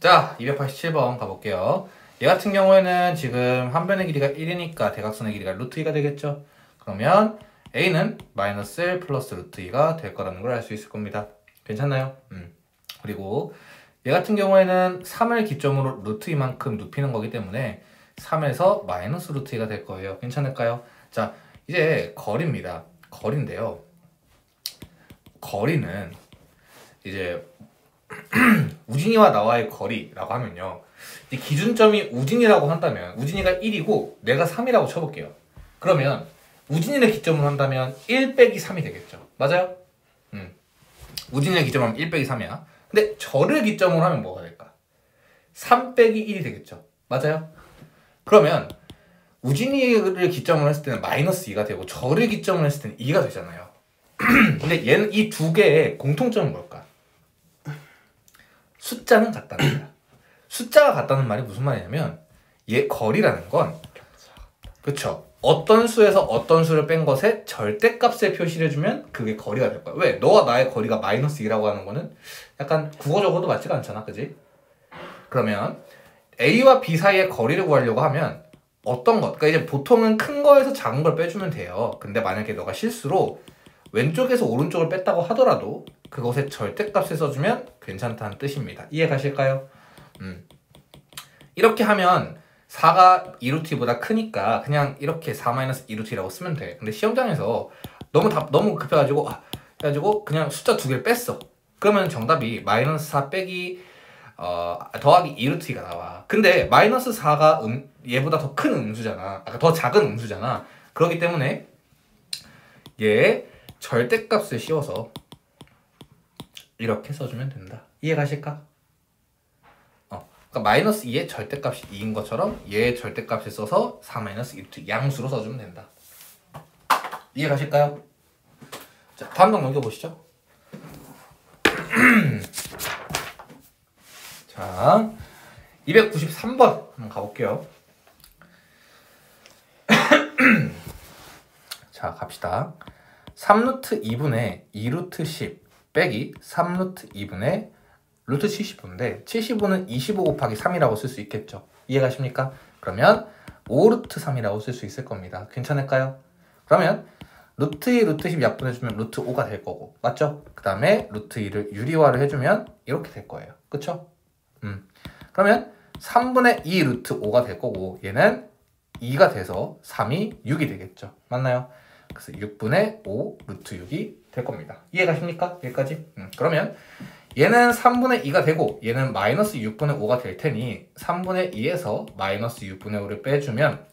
자, 287번 가볼게요. 얘 같은 경우에는 지금 한 변의 길이가 1이니까 대각선의 길이가 루트 2가 되겠죠? 그러면 a는 마이너스 1 플러스 루트 2가 될 거라는 걸 알 수 있을 겁니다. 괜찮나요? 그리고 얘 같은 경우에는 3을 기점으로 루트 2만큼 눕히는 거기 때문에 3에서 마이너스 루트 2가 될 거예요. 괜찮을까요? 자, 이제 거리입니다. 거리인데요. 거리는 이제 우진이와 나와의 거리라고 하면요. 이 기준점이 우진이라고 한다면 우진이가 1이고 내가 3이라고 쳐볼게요. 그러면 우진이를 기점으로 한다면 1 빼기 3이 되겠죠. 맞아요? 우진이를 기점으로 하면 1 빼기 3이야. 근데 저를 기점으로 하면 뭐가 될까? 3 빼기 1이 되겠죠. 맞아요? 그러면 우진이를 기점으로 했을 때는 마이너스 2가 되고 저를 기점으로 했을 때는 2가 되잖아요. 근데 얘는 이 두 개의 공통점은 뭘까? 숫자는 같다는 거야. 숫자가 같다는 말이 무슨 말이냐면 얘 거리라는 건 그쵸? 어떤 수에서 어떤 수를 뺀 것에 절대값을 표시를 해주면 그게 거리가 될 거야. 왜? 너와 나의 거리가 마이너스 2라고 하는 거는 약간 국어적으로도 맞지가 않잖아. 그지? 그러면 A와 B 사이의 거리를 구하려고 하면 어떤 것? 그러니까 이제 보통은 큰 거에서 작은 걸 빼주면 돼요. 근데 만약에 너가 실수로 왼쪽에서 오른쪽을 뺐다고 하더라도 그것의 절대값을 써주면 괜찮다는 뜻입니다. 이해 가실까요? 이렇게 하면 4가 2루트보다 크니까 그냥 이렇게 4-2루트라고 쓰면 돼. 근데 시험장에서 너무 급해가지고 해가지고 그냥 숫자 두 개를 뺐어. 그러면 정답이 마이너스 4 빼기 더하기 2루트가 나와. 근데 마이너스 4가 얘보다 더 큰 음수잖아. 더 작은 음수잖아. 그렇기 때문에 얘 절대값을 씌워서 이렇게 써주면 된다. 이해 가실까? 그러니까 마이너스 2의 절대값이 2인 것처럼 얘의 절대값을 써서 4-2루트 양수로 써주면 된다. 이해 가실까요? 자, 다음 장 넘겨보시죠. 자, 293번 한번 가볼게요. 자, 갑시다. 3루트 2분의 2루트 10 빼기 3루트 2분의 루트 75인데 75는 25 곱하기 3이라고 쓸 수 있겠죠. 이해가십니까? 그러면 5루트 3이라고 쓸 수 있을 겁니다. 괜찮을까요? 그러면 루트 2, 루트 10 약분해주면 루트 5가 될 거고 맞죠? 그 다음에 루트 2를 유리화를 해주면 이렇게 될 거예요. 그쵸? 그러면 3분의 2 루트 5가 될 거고 얘는 2가 돼서 3이 6이 되겠죠. 맞나요? 그래서 6분의 5 루트 6이 될 겁니다. 이해가십니까? 여기까지? 그러면 얘는 3분의 2가 되고 얘는 마이너스 6분의 5가 될 테니 3분의 2에서 마이너스 6분의 5를 빼주면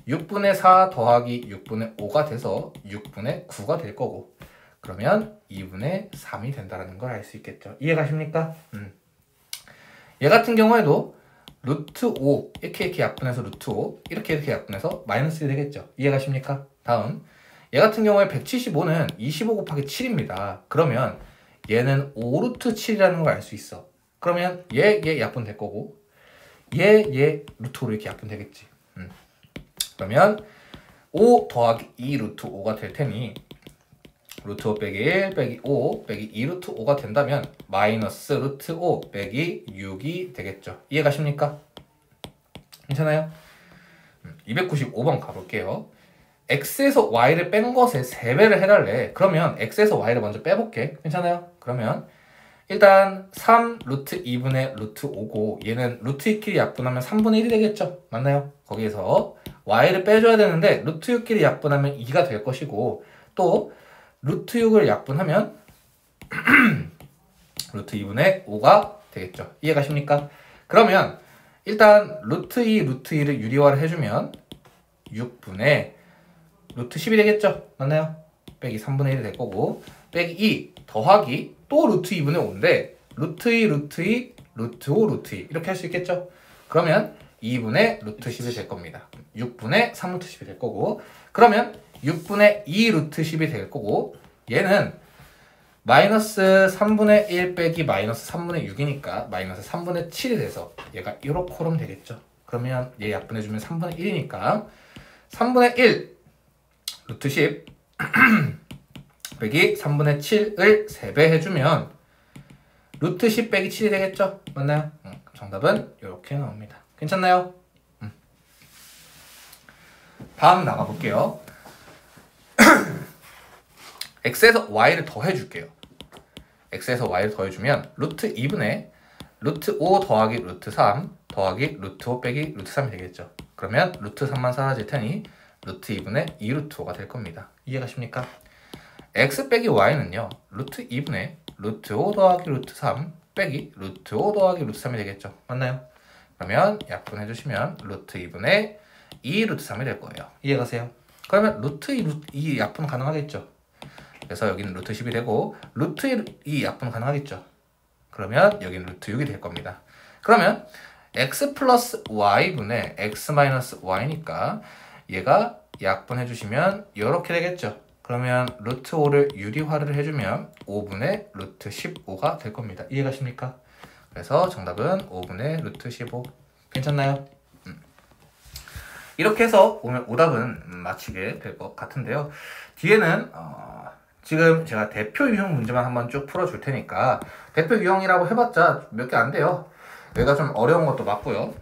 6분의 4 더하기 6분의 5가 돼서 6분의 9가 될 거고 그러면 2분의 3이 된다는 걸 알 수 있겠죠. 이해가십니까? 얘 같은 경우에도 루트 5 이렇게 약분해서 루트 5 이렇게 약분해서 마이너스 1이 되겠죠. 이해가십니까? 다음 얘 같은 경우에 175는 25 곱하기 7입니다. 그러면 얘는 5루트 7이라는 걸 알 수 있어. 그러면 얘 약분 될 거고 얘 루트 5로 이렇게 약분 되겠지. 그러면 5 더하기 2 루트 5가 될 테니 루트 5 빼기 1 빼기 5 빼기 2 루트 5가 된다면 마이너스 루트 5 빼기 6이 되겠죠. 이해가십니까? 괜찮아요? 295번 가볼게요. x에서 y를 뺀 것에 3배를 해달래. 그러면 x에서 y를 먼저 빼볼게. 괜찮아요? 그러면 일단 3 루트 2분의 루트 5고 얘는 루트 2끼리 약분하면 3분의 1이 되겠죠? 맞나요? 거기에서 y를 빼줘야 되는데 루트 6끼리 약분하면 2가 될 것이고 또 루트 6을 약분하면 루트 2분의 5가 되겠죠. 이해가십니까? 그러면 일단 루트 2, 루트 2를 유리화를 해주면 6분의 루트 10이 되겠죠? 맞나요? 빼기 3분의 1이 될 거고 빼기 2 더하기 또 루트 2분의 5인데 루트 2, 루트 2, 루트 5, 루트 2 이렇게 할 수 있겠죠? 그러면 2분의 루트 10이 될 겁니다. 6분의 3루트 10이 될 거고 그러면 6분의 2 루트 10이 될 거고 얘는 마이너스 3분의 1 빼기 마이너스 3분의 6이니까 마이너스 3분의 7이 돼서 얘가 이렇게 되겠죠. 그러면 얘 약분해주면 3분의 1이니까 3분의 1 루트 10 빼기 3분의 7을 3배 해주면 루트 10 빼기 7이 되겠죠? 맞나요? 정답은 이렇게 나옵니다. 괜찮나요? 다음 나가볼게요. x에서 y를 더해줄게요. x에서 y를 더해주면 루트 2분의 루트 5 더하기 루트 3 더하기 루트 5 빼기 루트 3이 되겠죠. 그러면 루트 3만 사라질 테니 루트 2분의 2 루트 5가 될 겁니다. 이해가십니까? x 빼기 y는요. 루트 2분의 루트 5 더하기 루트 3 빼기 루트 5 더하기 루트 3이 되겠죠. 맞나요? 그러면 약분해주시면 루트 2분의 2 루트 3이 될 거예요. 이해가세요? 그러면 루트 2 약분 가능하겠죠. 그래서 여기는 루트 10이 되고 루트 2 약분 가능하겠죠. 그러면 여기는 루트 6이 될 겁니다. 그러면 x 플러스 y분의 x 마이너스 y니까 얘가 약분해주시면 이렇게 되겠죠. 그러면 루트 5를 유리화를 해주면 5분의 루트 15가 될 겁니다. 이해가십니까? 그래서 정답은 5분의 루트 15. 괜찮나요? 이렇게 해서 오늘 오답은 마치게 될 것 같은데요. 뒤에는 지금 제가 대표 유형 문제만 한번 쭉 풀어줄 테니까 대표 유형이라고 해봤자 몇 개 안 돼요. 여기가 좀 어려운 것도 맞고요.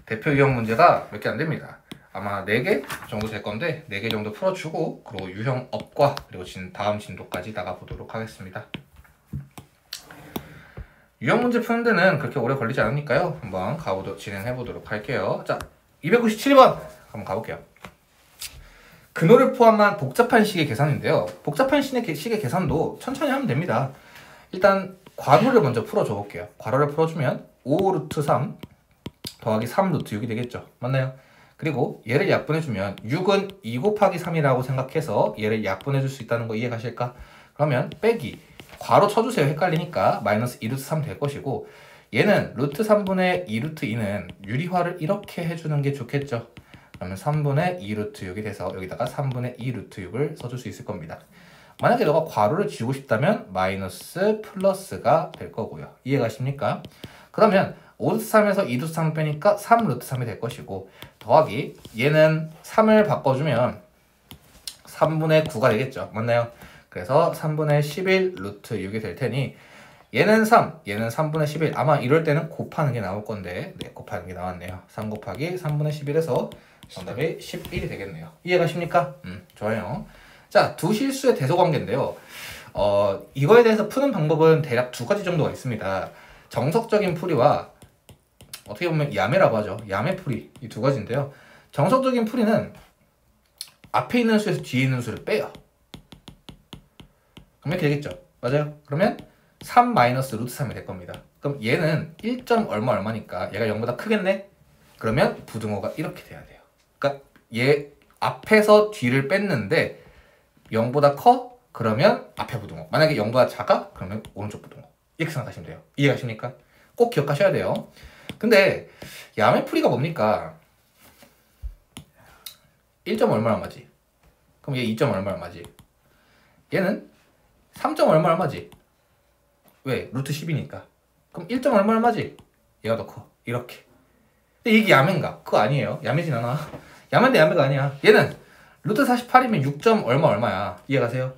대표 유형 문제가 몇 개 안 됩니다. 아마 4개 정도 될 건데 4개 정도 풀어주고 그리고 유형 업과 그리고 다음 진도까지 나가보도록 하겠습니다. 유형 문제 푸는 데는 그렇게 오래 걸리지 않으니까요. 한번 진행해보도록 할게요. 자, 297번 한번 가볼게요. 근호를 포함한 복잡한 식의 계산인데요. 복잡한 식의 계산도 천천히 하면 됩니다. 일단 괄호를 먼저 풀어줘 볼게요. 괄호를 풀어주면 5 루트 3 더하기 3 루트 6이 되겠죠. 맞나요? 그리고 얘를 약분해주면 6은 2 곱하기 3이라고 생각해서 얘를 약분해줄 수 있다는 거 이해가실까? 그러면 빼기 괄호 쳐주세요. 헷갈리니까 마이너스 2 루트 3 될 것이고 얘는 루트 3분의 2 루트 2는 유리화를 이렇게 해주는 게 좋겠죠. 그러면 3분의 2 루트 6이 돼서 여기다가 3분의 2 루트 6을 써줄 수 있을 겁니다. 만약에 너가 괄호를 지우고 싶다면 마이너스 플러스가 될 거고요. 이해가십니까? 그러면 5 루트 3에서 2 루트 3 빼니까 3 루트 3이 될 것이고 더하기 얘는 3을 바꿔주면 3분의 9가 되겠죠. 맞나요? 그래서 3분의 11 루트 6이 될 테니 얘는 3, 얘는 3분의 11. 아마 이럴 때는 곱하는 게 나올 건데 네, 곱하는 게 나왔네요. 3 곱하기 3분의 11에서 정답이 11이 되겠네요. 이해가십니까? 좋아요. 자, 두 실수의 대소관계인데요. 이거에 대해서 푸는 방법은 대략 2가지 정도가 있습니다. 정석적인 풀이와 어떻게 보면 야매라고 하죠. 야매 풀이 이 2가지인데요. 정석적인 풀이는 앞에 있는 수에서 뒤에 있는 수를 빼요. 그럼 이렇게 되겠죠. 맞아요? 그러면 3 마이너스 루트 3이 될 겁니다. 그럼 얘는 1. 얼마니까 얘가 0보다 크겠네? 그러면 부등호가 이렇게 돼야 돼요. 그러니까 얘 앞에서 뒤를 뺐는데 0보다 커? 그러면 앞에 부등호. 만약에 0보다 작아? 그러면 오른쪽 부등호. 이렇게 생각하시면 돼요. 이해가십니까? 꼭 기억하셔야 돼요. 근데 야매풀이가 뭡니까? 1점 얼마지? 그럼 얘 2점 얼마지? 얘는 3점 얼마지? 왜? 루트 10이니까. 그럼 1점 얼마지? 얘가 더 커. 이렇게. 근데 이게 야매인가? 그거 아니에요. 야매진 않아. 야매인데 야매가 아니야. 얘는 루트 48이면 6점 얼마야. 이해가세요?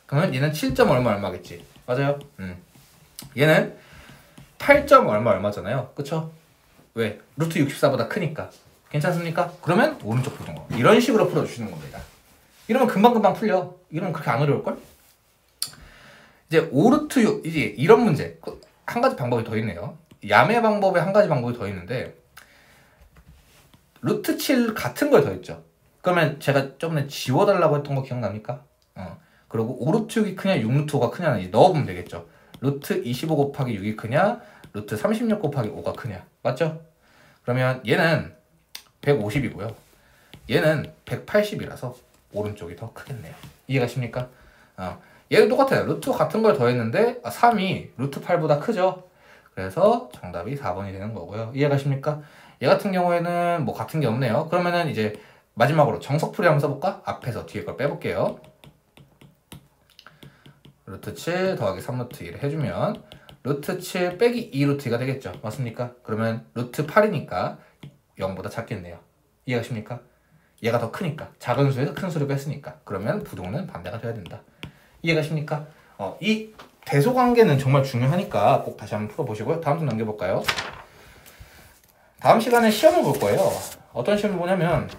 그러면 얘는 7점 얼마겠지. 맞아요? 얘는 8점 얼마잖아요. 그쵸? 왜? 루트 64보다 크니까. 괜찮습니까? 그러면 오른쪽 부등호. 이런 식으로 풀어주시는 겁니다. 이러면 금방금방 풀려. 이러면 그렇게 안 어려울걸? 이제 5루트 6, 이제 이런 문제. 한 가지 방법이 더 있네요. 야매 방법에 한 가지 방법이 더 있는데, 루트 7 같은 걸 더했죠. 그러면 제가 저번에 지워달라고 했던 거 기억납니까? 그리고 5루트 6이 크냐, 6루트 5가 크냐는 이제 넣어보면 되겠죠. 루트 25 곱하기 6이 크냐, 루트 36 곱하기 5가 크냐. 맞죠? 그러면 얘는 150이고요. 얘는 180이라서 오른쪽이 더 크겠네요. 이해가십니까? 얘도 똑같아요. 루트 같은 걸 더했는데 3이 루트 8보다 크죠. 그래서 정답이 4번이 되는 거고요. 이해가십니까? 얘 같은 경우에는 뭐 같은 게 없네요. 그러면은 이제 마지막으로 정석풀이 한번 써볼까? 앞에서 뒤에 걸 빼볼게요. 루트 7 더하기 3루트 1을 해주면 루트 7 빼기 2루트 2가 되겠죠. 맞습니까? 그러면 루트 8이니까 0보다 작겠네요. 이해가십니까? 얘가 더 크니까. 작은 수에서 큰 수를 뺐으니까. 그러면 부등호는 반대가 돼야 된다. 이해가십니까? 이 대소관계는 정말 중요하니까 꼭 다시 한번 풀어보시고요. 다음 좀 넘겨볼까요? 다음 시간에 시험을 볼 거예요. 어떤 시험을 보냐면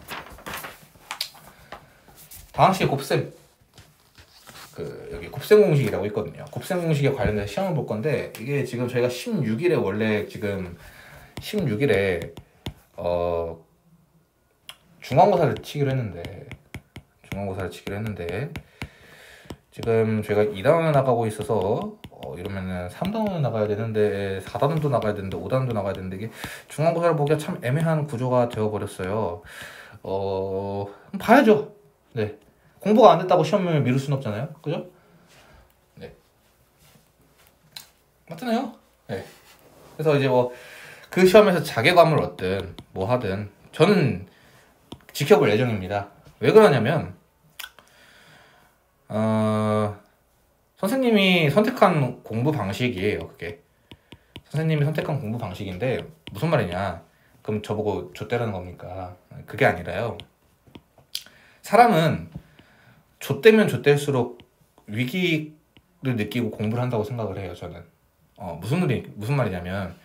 다음 시에 곱셈 여기 곱셈 공식이라고 있거든요. 곱셈 공식에 관련돼서 시험을 볼 건데 이게 지금 저희가 16일에 원래 지금 16일에 중간고사를 치기로 했는데 지금 저희가 2단원에 나가고 있어서 이러면은 3단원에 나가야 되는데 4단원도 나가야 되는데 5단원도 나가야 되는데 이게 중간고사를 보기가 참 애매한 구조가 되어버렸어요. 봐야죠. 네. 공부가 안 됐다고 시험을 미룰 수는 없잖아요. 그죠? 네. 맞잖아요. 네. 그래서 이제 뭐 그 시험에서 자괴감을 얻든 뭐 하든 저는 지켜볼 예정입니다. 왜 그러냐면 선생님이 선택한 공부 방식이에요. 그게 선생님이 선택한 공부 방식인데 무슨 말이냐? 그럼 저보고 좆대라는 겁니까? 그게 아니라요. 사람은 좆대면 좆댈수록 위기를 느끼고 공부를 한다고 생각을 해요. 저는 무슨 말이냐면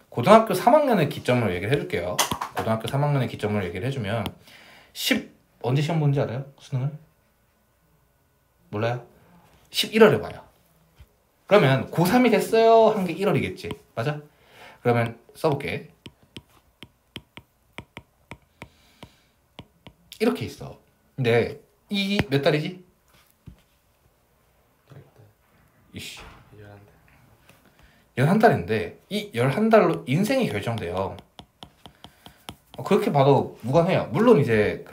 고등학교 3학년의 기점을 얘기를 해줄게요. 고등학교 3학년의 기점을 얘기를 해주면 언제 시험 보는지 알아요? 수능을? 몰라요? 11월에 봐요. 그러면 고3이 됐어요 한 게 1월이겠지. 맞아? 그러면 써볼게. 이렇게 있어. 근데 이 몇 달이지? 이씨 11달인데 이 11달로 인생이 결정돼요. 그렇게 봐도 무관해요. 물론 이제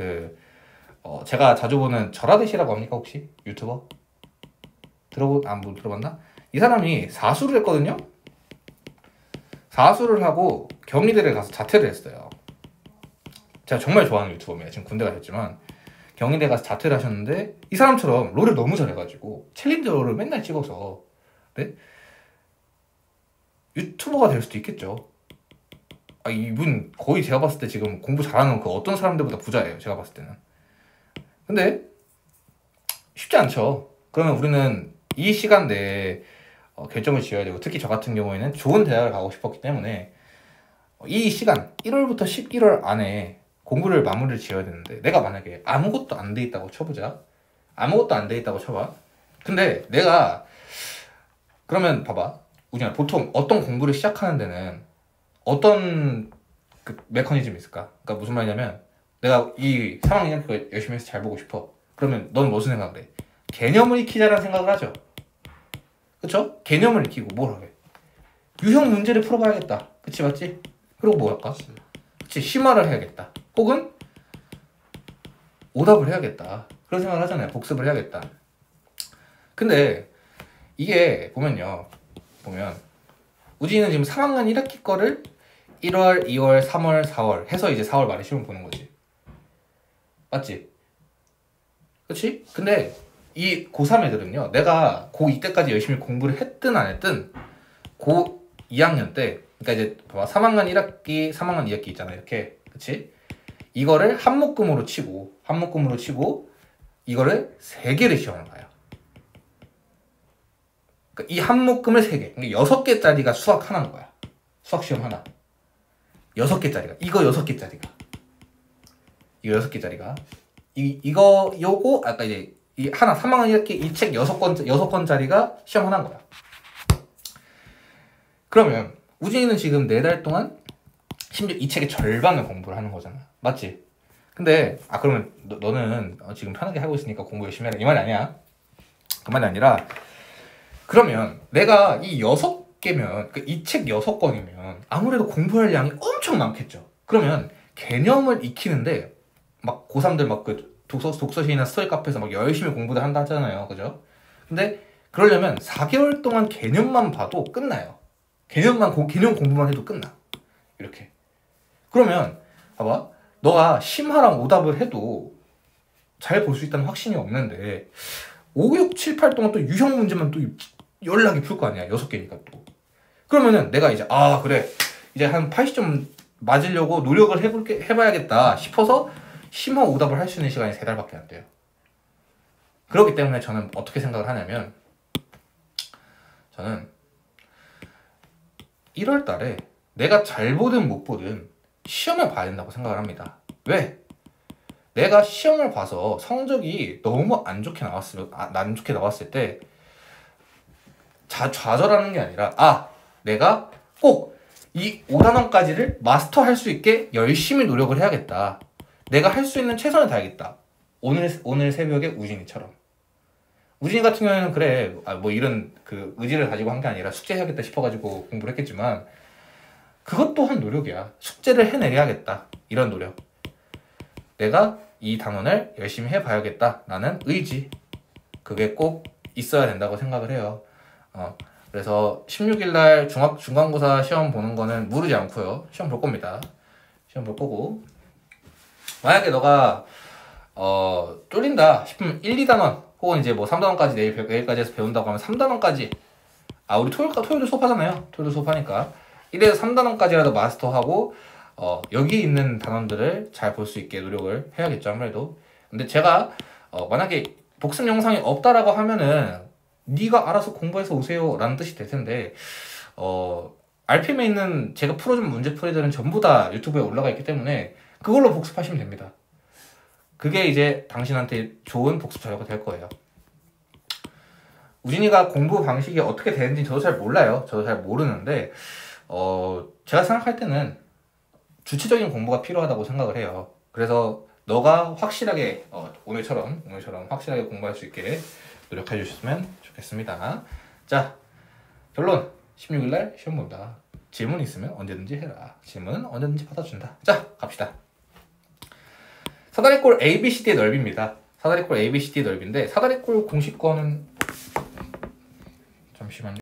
제가 자주 보는 절하대시라고 합니까 혹시? 유튜버? 못 들어봤나? 이 사람이 사수를 했거든요? 사수를 하고 경희대를 가서 자퇴를 했어요. 제가 정말 좋아하는 유튜버입니다. 지금 군대 가셨지만 경희대 가서 자퇴를 하셨는데 이 사람처럼 롤을 너무 잘해가지고 챌린저를 맨날 찍어서 네? 유튜버가 될 수도 있겠죠. 이분 거의 제가 봤을 때 지금 공부 잘하는 그 어떤 사람들보다 부자예요. 제가 봤을 때는. 근데 쉽지 않죠. 그러면 우리는 이 시간 내에 결정을 지어야 되고 특히 저 같은 경우에는 좋은 대학을 가고 싶었기 때문에 이 시간 1월부터 11월 안에 공부를 마무리를 지어야 되는데 내가 만약에 아무것도 안 돼 있다고 쳐보자. 아무것도 안 돼 있다고 쳐봐. 근데 내가 그러면 봐봐. 우리가 보통 어떤 공부를 시작하는 데는 어떤 메커니즘이 있을까? 그러니까 무슨 말이냐면 내가 이 3학년 거 열심히 해서 잘 보고 싶어. 그러면 넌 무슨 생각을 해? 개념을 익히자라는 생각을 하죠. 그쵸? 개념을 익히고 뭘 하게? 유형 문제를 풀어봐야겠다. 그치 맞지? 그리고 뭐 할까? 그치 심화를 해야겠다. 혹은 오답을 해야겠다. 그런 생각을 하잖아요. 복습을 해야겠다. 근데 이게 보면 우진이는 지금 3학년 1학기 거를 1월, 2월, 3월, 4월 해서 이제 4월 말에 시험 보는 거지. 맞지? 그치? 근데 이 고3 애들은요, 내가 고2 때까지 열심히 공부를 했든 안 했든 고 2학년 때, 그러니까 이제 봐봐, 3학년 1학기, 3학년 2학기 있잖아, 이렇게. 그치? 이거를 한 묶음으로 치고 이거를 3개를 시험을 봐요. 그러니까 이 한 묶음을 3개. 그러니까 6개짜리가 수학 하나인 거야. 수학 시험 하나. 6개짜리가. 이거 6개짜리가. 요거, 아까 이제 이 하나 3학년 이렇게 이 책 6권짜리가 시험 하나인 거야. 그러면 우진이는 지금 4달 동안 심지어 이 책의 절반을 공부를 하는 거잖아. 맞지? 근데 그러면 너는 지금 편하게 하고 있으니까 공부 열심히 해라 이 말이 아니야. 그 말이 아니라 그러면 내가 이 6개면 이 책 6권이면 아무래도 공부할 양이 엄청 많겠죠. 그러면 개념을 익히는데 막 고3들 막 독서실이나 스터디 카페에서 막 열심히 공부를 한다 하잖아요. 그죠? 근데 그러려면 4개월 동안 개념만 봐도 끝나요. 개념 공부만 해도 끝나. 이렇게. 그러면 봐봐. 너가 심화랑 오답을 해도 잘 볼 수 있다는 확신이 없는데 5, 6, 7, 8 동안 또 유형 문제만 또 연락이 풀 거 아니야. 6개니까 또. 그러면은 내가 이제 그래. 이제 한 80점 맞으려고 노력을 해봐야겠다 싶어서 심화 오답을 할 수 있는 시간이 3달밖에 안 돼요. 그렇기 때문에 저는 어떻게 생각을 하냐면 저는 1월 달에 내가 잘 보든 못 보든 시험을 봐야 된다고 생각을 합니다. 왜? 내가 시험을 봐서 성적이 너무 안 좋게 나왔을 때 좌절하는 게 아니라 내가 꼭 이 5단원까지를 마스터할 수 있게 열심히 노력을 해야겠다. 내가 할 수 있는 최선을 다하겠다. 오늘 새벽에 우진이처럼. 우진이 같은 경우에는 그래 뭐 이런 그 의지를 가지고 한 게 아니라 숙제해야겠다 싶어가지고 공부를 했겠지만 그것 또한 노력이야. 숙제를 해내야겠다. 이런 노력. 내가 이 단원을 열심히 해봐야겠다. 라는 의지. 그게 꼭 있어야 된다고 생각을 해요. 그래서 16일날 중간고사 시험 보는 거는 무르지 않고요. 시험 볼 겁니다. 시험 볼 거고 만약에 너가 쫄린다 싶으면 1, 2단원 혹은 이제 뭐 3단원까지 내일까지 해서 배운다고 하면 3단원까지 우리 토요일도 수업하잖아요. 토요일도 수업하니까 1에서 3단원까지라도 마스터하고 여기 있는 단원들을 잘 볼 수 있게 노력을 해야겠죠. 아무래도. 근데 제가 만약에 복습 영상이 없다라고 하면은 네가 알아서 공부해서 오세요 라는 뜻이 될 텐데 RPM에 있는 제가 풀어준 문제풀이들은 전부 다 유튜브에 올라가 있기 때문에 그걸로 복습하시면 됩니다. 그게 이제 당신한테 좋은 복습 자료가 될 거예요. 우진이가 공부 방식이 어떻게 되는지 저도 잘 몰라요. 저도 잘 모르는데 제가 생각할 때는 주체적인 공부가 필요하다고 생각을 해요. 그래서 너가 확실하게 오늘처럼 확실하게 공부할 수 있게 노력해 주셨으면 좋겠습니다. 자, 결론 16일날 시험 본다. 질문 있으면 언제든지 해라. 질문은 언제든지 받아준다. 자, 갑시다. 사다리꼴 ABCD의 넓이입니다. 사다리꼴 ABCD의 넓이인데 사다리꼴 공식권은 잠시만요.